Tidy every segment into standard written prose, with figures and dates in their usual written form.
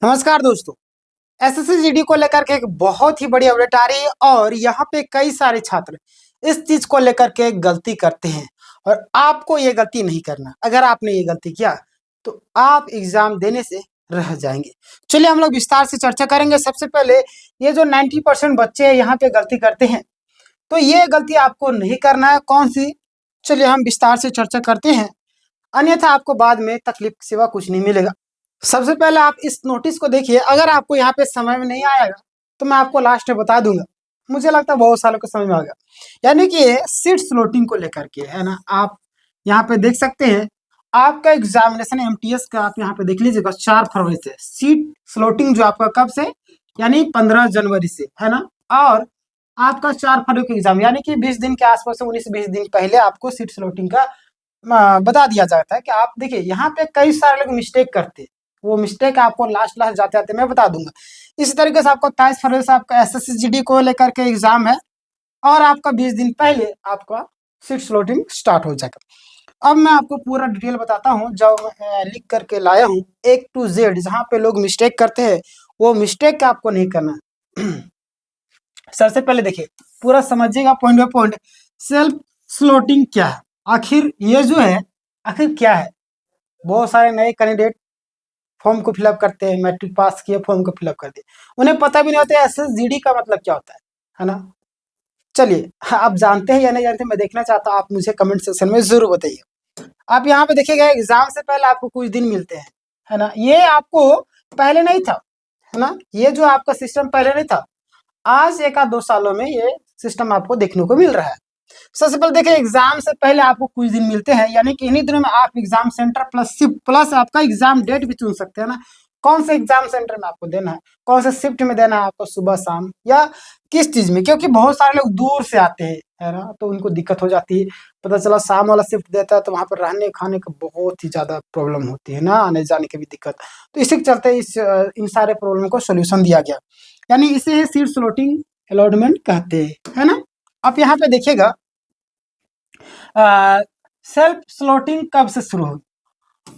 नमस्कार दोस्तों। SSC GD को लेकर के एक बहुत ही बड़ी अपडेट आ रही है और यहाँ पे कई सारे छात्र इस चीज को लेकर के गलती करते हैं और आपको ये गलती नहीं करना। अगर आपने ये गलती किया तो आप एग्जाम देने से रह जाएंगे। चलिए हम लोग विस्तार से चर्चा करेंगे। सबसे पहले ये जो 90% बच्चे यहाँ पे गलती करते हैं, तो ये गलती आपको नहीं करना है। कौन सी? चलिए हम विस्तार से चर्चा करते हैं, अन्यथा आपको बाद में तकलीफ के सिवा कुछ नहीं मिलेगा। सबसे पहले आप इस नोटिस को देखिए। अगर आपको यहाँ पे समझ में नहीं आएगा तो मैं आपको लास्ट में बता दूंगा। मुझे लगता है बहुत सालों को समझ में आ गया। यानी कि ये सीट स्लॉटिंग को लेकर के है ना। आप यहाँ पे देख सकते हैं, आपका एग्जामिनेशन एमटीएस का आप यहाँ पे देख लीजिएगा 4 फरवरी से सीट स्लॉटिंग जो आपका कब से, यानी 15 जनवरी से है ना। और आपका 4 फरवरी का एग्जाम, यानी कि 20 दिन के आसपास से 19-20 दिन पहले आपको सीट स्लॉटिंग का बता दिया जाता है। कि आप देखिए यहाँ पे कई सारे लोग मिस्टेक करते हैं, वो मिस्टेक आपको लास्ट लास्ट जाते जाते मैं बता दूंगा। इसी तरीके से आपको 23 फरवरी से आपका एसएससी जीडी को लेकर के एग्जाम है और आपका 20 दिन पहले आपका सीट स्लॉटिंग स्टार्ट हो जाएगा। अब मैं आपको पूरा डिटेल बताता हूँ, जो मैं लिख करके लाया हूँ A to Z। जहाँ पे लोग मिस्टेक करते हैं वो मिस्टेक आपको नहीं करना। सबसे पहले देखिए, पूरा समझिएगा point by point. Self slotting क्या है, आखिर ये जो है आखिर क्या है। बहुत सारे नए कैंडिडेट फॉर्म को फिलअप करते हैं, मैट्रिक पास किए फॉर्म को फिलअप कर दिए, उन्हें पता भी नहीं होता एसएसजीडी का मतलब क्या होता है ना। चलिए आप जानते हैं या नहीं जानते, मैं देखना चाहता हूँ, आप मुझे कमेंट सेक्शन में जरूर बताइए। आप यहाँ पे देखिएगा, एग्जाम से पहले आपको कुछ दिन मिलते हैं है ना। ये आपको पहले नहीं था है ना, ये जो आपका सिस्टम पहले नहीं था। आज 1 या 2 सालों में ये सिस्टम आपको देखने को मिल रहा है। सबसे पहले देखिए, एग्जाम से पहले आपको कुछ दिन मिलते हैं, यानी कि इन्हीं दिनों में आप exam centre plus shift plus आपका एग्जाम डेट भी चुन सकते हैं ना। कौन से एग्जाम सेंटर में आपको देना है, कौन से शिफ्ट में देना है आपको, सुबह शाम या किस चीज में। क्योंकि बहुत सारे लोग दूर से आते हैं है ना, तो उनको दिक्कत हो जाती है। पता चला शाम वाला शिफ्ट देता है तो वहां पर रहने खाने का बहुत ही ज्यादा प्रॉब्लम होती है ना, आने जाने की भी दिक्कत। तो इसी के चलते इन सारे प्रॉब्लम को सोल्यूशन दिया गया, यानी इसे सीट स्लॉटिंग अलॉटमेंट कहते हैं है ना। आप यहाँ पे देखिएगा, सेल्फ स्लॉटिंग कब से शुरू हुई,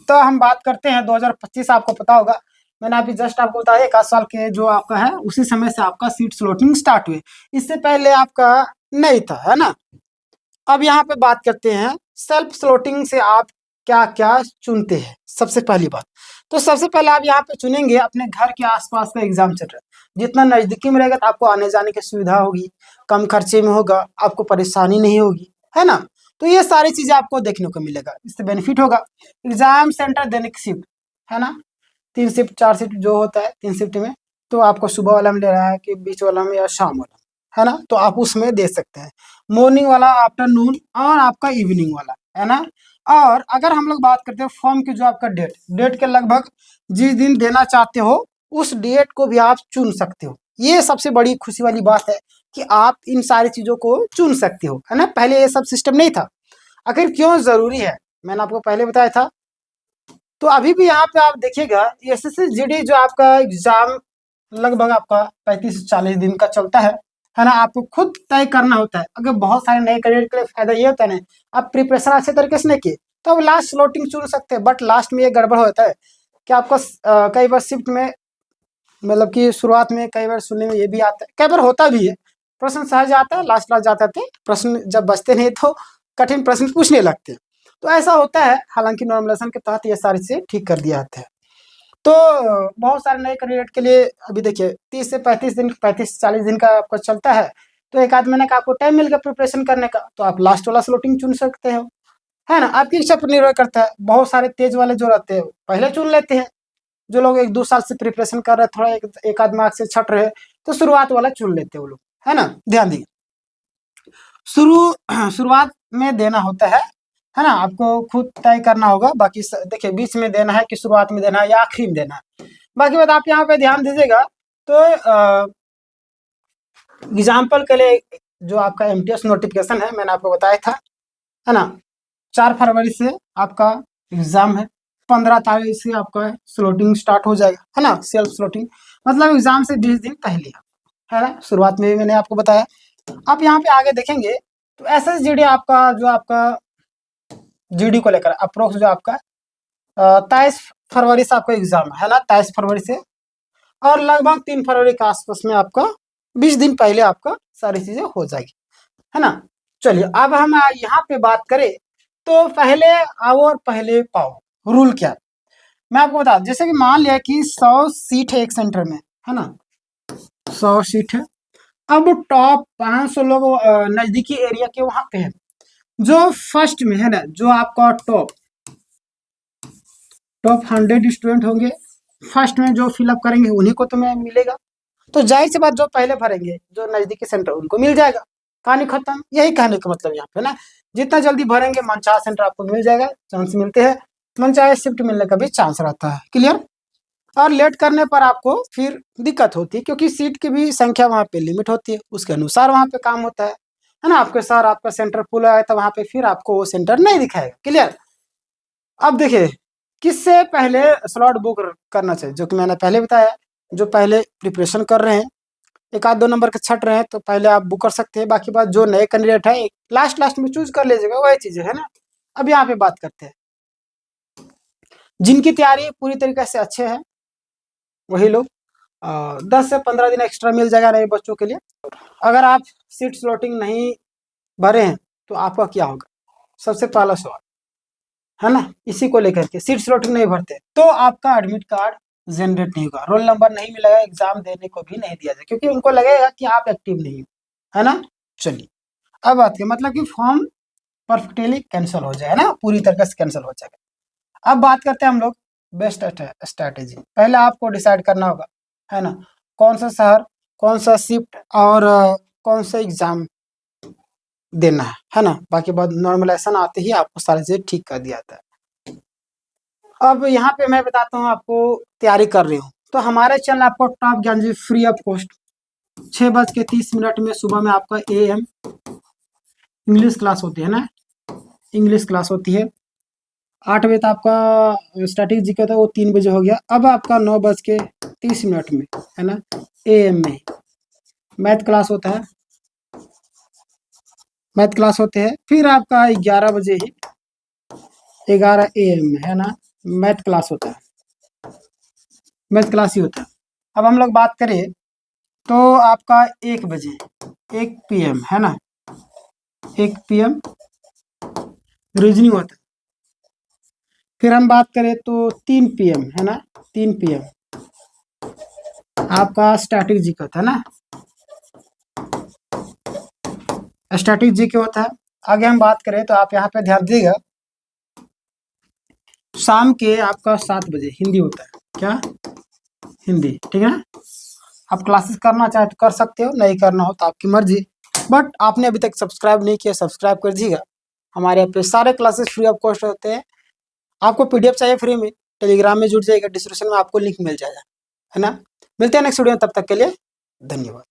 तो हम बात करते हैं 2025। आपको पता होगा, मैंने अभी जस्ट आपको बताया 1 आध साल के जो आपका है उसी समय से आपका सीट स्लॉटिंग स्टार्ट हुई। इससे पहले आपका नहीं था है ना। अब यहाँ पे बात करते हैं सेल्फ स्लॉटिंग से आप क्या क्या चुनते हैं। सबसे पहली बात, तो सबसे पहले आप यहाँ पे चुनेंगे अपने घर के आसपास का एग्जाम सेंटर। जितना नजदीकी में रहेगा तो आपको आने जाने की सुविधा होगी, कम खर्चे में होगा, आपको परेशानी नहीं होगी है ना। तो ये सारी चीजें आपको देखने को मिलेगा, इससे बेनिफिट होगा। एग्जाम सेंटर देने की शिफ्ट है ना, 3 शिफ्ट 4 शिफ्ट जो होता है 3 शिफ्ट में, तो आपको सुबह वाला में ले रहा है कि बीच वाला में या शाम वाला है ना, तो आप उसमें दे सकते हैं। मॉर्निंग वाला, आफ्टरनून और आपका इवनिंग वाला है ना। और अगर हम लोग बात करते हैं फॉर्म की, जो आपका डेट के लगभग जिस दिन देना चाहते हो उस डेट को भी आप चुन सकते हो। ये सबसे बड़ी खुशी वाली बात है कि आप इन सारी चीजों को चुन सकते हो है ना। पहले ये सब सिस्टम नहीं था। आखिर क्यों जरूरी है, मैंने आपको पहले बताया था। तो अभी भी यहाँ पे आप देखिएगा, एसएससी जीडी जो आपका एग्जाम लगभग आपका 35 से 40 दिन का चलता है ना। आपको खुद तय करना होता है। अगर बहुत सारे नए कैरियर के लिए फायदा ये होता है ना, आप प्रिपरेशन अच्छे तरीके से नहीं किए तो आप लास्ट स्लॉटिंग चुन सकते हैं। बट लास्ट में ये गड़बड़ होता है कि आपको कई बार शिफ्ट में, मतलब कि शुरुआत में कई बार सुनने में ये भी आता है, कई बार होता भी है, प्रश्न सहज आता है, लास्ट लास्ट जाते थे प्रश्न जब बचते नहीं तो कठिन प्रश्न पूछने लगते हैं। तो ऐसा होता है, हालांकि नॉर्मलाइजेशन के तहत ये सारी चीजें ठीक कर दिया जाता है। तो बहुत सारे नए कैंडिडेट के लिए अभी देखिए 30 से 35 दिन, 35 से 40 दिन का आपका चलता है। तो 1 आध महीने का आपको टाइम मिल गया प्रिपरेशन करने का, तो आप लास्ट वाला स्लॉटिंग चुन सकते हो है ना। आपकी इच्छा पर निर्भर करता है। बहुत सारे तेज वाले जो रहते हैं पहले चुन लेते हैं। जो लोग 1-2 साल से प्रिपरेशन कर रहे हैं, थोड़ा एक आध मार्क्स से छट रहे, तो शुरुआत वाला चुन लेते हैं वो लोग है ना। ध्यान दिए, शुरुआत में देना होता है ना, आपको खुद तय करना होगा। बाकी देखिए बीच में देना है कि शुरुआत में देना है या आखिरी में देना है, बाकी बात आप यहाँ पे ध्यान दीजिएगा। तो एग्जाम्पल के लिए जो आपका एमटीएस नोटिफिकेशन है, मैंने आपको बताया था है ना, 4 फरवरी से आपका एग्जाम है, 15 तारीख से आपका स्लॉटिंग स्टार्ट हो जाएगा है ना। सेल्फ स्लॉटिंग मतलब एग्जाम से 20 दिन पहले है ना। शुरुआत में भी मैंने आपको बताया। आप यहाँ पे आगे देखेंगे तो एसएसजीडी आपका जो आपका जीडी को लेकर अप्रोक्स जो आपका 23 फरवरी से आपका एग्जाम है ना, 23 फरवरी से और लगभग 3 फरवरी के आसपास में आपका 20 दिन पहले आपका सारी चीजें हो जाएगी, है ना। चलिए अब हम यहाँ पे बात करें तो पहले आओ और पहले पाओ रूल क्या है। मैं आपको बता जैसे कि मान लिया कि 100 सीट है एक सेंटर में, है ना, 100 सीट है। अब टॉप 500 लोग नजदीकी एरिया के वहां पे है। जो फर्स्ट में है ना, जो आपका टॉप 100 स्टूडेंट होंगे, फर्स्ट में जो फिलअप करेंगे उन्हीं को तुम्हें मिलेगा। तो जाहिर सी बात जो पहले भरेंगे जो नजदीकी सेंटर उनको मिल जाएगा। कहानी खत्म। यही कहने का मतलब यहाँ पे ना, जितना जल्दी भरेंगे मनचाहा सेंटर आपको मिल जाएगा, चांस मिलते हैं, मनचाहे शिफ्ट मिलने का भी चांस रहता है। क्लियर। और लेट करने पर आपको फिर दिक्कत होती है, क्योंकि सीट की भी संख्या वहाँ पे लिमिट होती है, उसके अनुसार वहाँ पे काम होता है ना। आपके सर आपका सेंटर फुल आया तो वहाँ पे फिर आपको वो सेंटर नहीं दिखाएगा। क्लियर। अब देखिए किससे पहले स्लॉट बुक करना चाहिए, जो कि मैंने पहले बताया। जो पहले प्रिपरेशन कर रहे हैं, एक आध 2 नंबर के छट रहे हैं, तो पहले आप बुक कर सकते हैं। बाकी बात जो नए कैंडिडेट है लास्ट लास्ट में चूज कर लीजिएगा, वही चीजें है ना। अब यहाँ पे बात करते हैं जिनकी तैयारी पूरी तरीके से अच्छे है, वही लोग 10 से 15 दिन एक्स्ट्रा मिल जाएगा नए बच्चों के लिए। अगर आप सीट स्लॉटिंग नहीं भरे हैं तो आपका क्या होगा, सबसे पहला सवाल है ना। इसी को लेकर के सीट स्लॉटिंग नहीं भरते तो आपका एडमिट कार्ड जनरेट नहीं होगा, रोल नंबर नहीं मिलेगा, एग्जाम देने को भी नहीं दिया जाए, क्योंकि उनको लगेगा कि आप एक्टिव नहीं हो, है ना। चलिए अब बात है मतलब कि फॉर्म परफेक्टली कैंसिल हो जाए ना, पूरी तरह से कैंसिल हो जाएगा। अब बात करते हैं हम लोग बेस्ट स्ट्रैटेजी। पहले आपको डिसाइड करना होगा, है ना, कौन सा शहर, कौन सा शिफ्ट और कौन सा एग्जाम देना है ना। बाकी बात नॉर्मलाइजेशन आते ही आपको सारी चीजें ठीक कर दिया जाता है। अब यहाँ पे मैं बताता हूँ आपको तैयारी कर रही हूँ तो हमारे चैनल आपको टॉप ज्ञान जी फ्री ऑफ कॉस्ट 6:30 में सुबह में आपका AM इंग्लिश क्लास होती है ना, इंग्लिश क्लास होती है। 8 बजे तो आपका स्टैटिक जी का था, वो 3 बजे हो गया। अब आपका 9:30 में, है ना, AM में मैथ क्लास होता है, मैथ क्लास होते हैं। फिर आपका 11 बजे ही 11 AM में, है ना, मैथ क्लास होता है, मैथ क्लास ही होता है। अब हम लोग बात करें तो आपका 1 बजे 1 PM, है ना, 1 PM रीजनिंग होता है। फिर हम बात करें तो 3 PM, है ना, 3 PM आपका स्टैटिक जी का होता है ना, स्टैटिक जी के होता है। आगे हम बात करें तो आप यहाँ पे ध्यान दीजिएगा, शाम के आपका 7 बजे हिंदी होता है। क्या, हिंदी, ठीक है ना। आप क्लासेस करना चाहे तो कर सकते हो, नहीं करना हो तो आपकी मर्जी। बट आपने अभी तक सब्सक्राइब नहीं किया, सब्सक्राइब कर दीजिएगा। हमारे यहाँ पे सारे क्लासेस फ्री ऑफ कॉस्ट होते हैं। आपको PDF चाहिए फ्री में, टेलीग्राम में जुड़ जाएगा, डिस्क्रिप्शन में आपको लिंक मिल जाएगा, है ना। मिलते हैं नेक्स्ट वीडियो में, तब तक के लिए धन्यवाद।